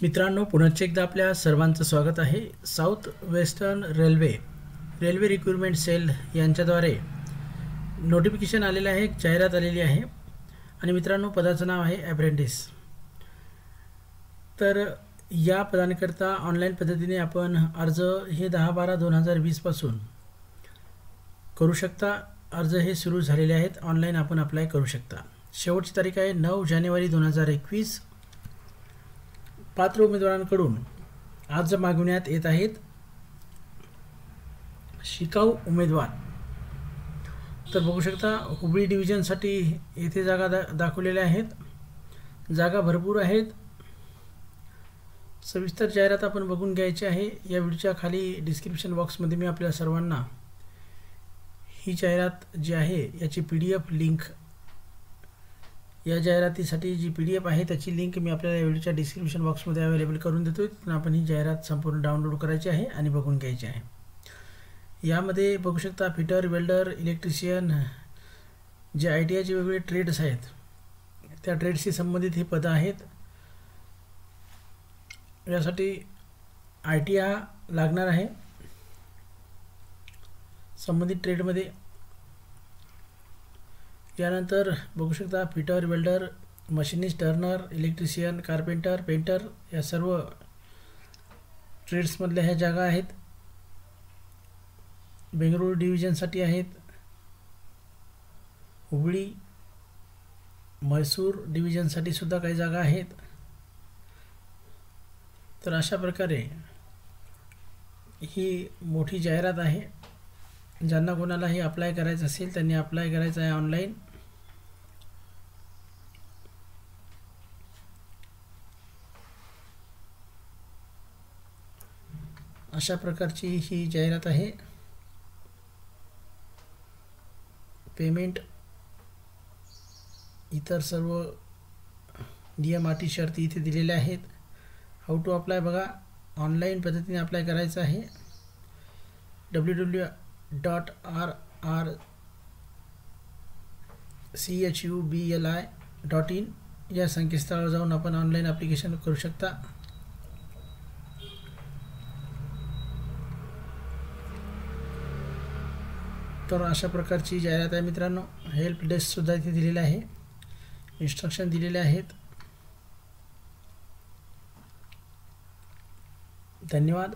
मित्रांनो, पुनश्च एकदा आपल्या सर्वांचं स्वागत आहे. South Western railway recruitment cell यांच्याद्वारे नोटिफिकेशन आलेलं आहे, एक जाहिरात आलेली आहे आणि मित्रांनो, पदाचं नाव आहे अप्रेंटिस. तर या पदांकरता ऑनलाईन पद्धतीने आपण अर्ज हे 10/12/2020 पासून करू शकता. अर्ज हे सुरू झालेले आहेत, ऑनलाईन आपण अप्लाय करू शकता. शेवटची तारीख आहे 9 जानेवारी 2021. पात्र उमेदवारांकडून अर्ज मागवण्यात येत आहेत. शिकाऊ उमेदवार तर बघू शकता, हुबळी डिव्हिजनसाठी येथे जागा दाखवलेल्या आहेत. जागा भरपूर आहेत. सविस्तर जाहिरात आपण बघून घ्यायची आहे. या व्हिडिओच्या खाली डिस्क्रिप्शन बॉक्समध्ये मी आपल्या सर्वांना ही जाहिरात जी आहे याची PDF लिंक, या जाहिरातीसाठी जी PDF आहे त्याची लिंक मी आपल्याला या व्हिडिओच्या डिस्क्रिप्शन बॉक्समध्ये अवेलेबल करून देतोय. तिथून आपण ही जाहिरात संपूर्ण डाउनलोड करायची आहे आणि बघून घ्यायची आहे. यामध्ये बघू शकता फिटर, वेल्डर, इलेक्ट्रिशियन, जे ITIचे वेगवेगळे ट्रेड्स आहेत त्या ट्रेड्सशी संबंधित ही पदं आहेत. यासाठी ITI हा लागणार आहे संबंधित ट्रेडमध्ये. यानंतर बघू शकता fitter, welder, machinist, Turner, electrician, carpenter, painter या सर्व ट्रेड्समधल्या ह्या जागा आहेत. बेंगळुरू डिव्हिजनसाठी आहेत. हुबळी, म्हैसूर डिव्हिजनसाठी सुद्धा काही जागा आहेत. तर अशा प्रकारे ही मोठी जाहिरात आहे. ज्यांना कोणालाही अप्लाय करायचं असेल त्यांनी अप्लाय करायचं आहे ऑनलाईन. अशा प्रकारची ही जाहिरात आहे. पेमेंट, इतर सर्व नियम, अटी, शर्ती इथे दिलेल्या आहेत. हाऊ टू अप्लाय बघा, ऑनलाईन पद्धतीने अप्लाय करायचं आहे. www.rrchubli.in या संकेतस्थळावर जाऊन आपण ऑनलाईन ॲप्लिकेशन करू शकता. तर अशा प्रकारची जाहिरात आहे मित्रांनो. हेल्प डेस्कसुद्धा इथे दिलेलं आहे, इन्स्ट्रक्शन दिलेले आहेत. धन्यवाद.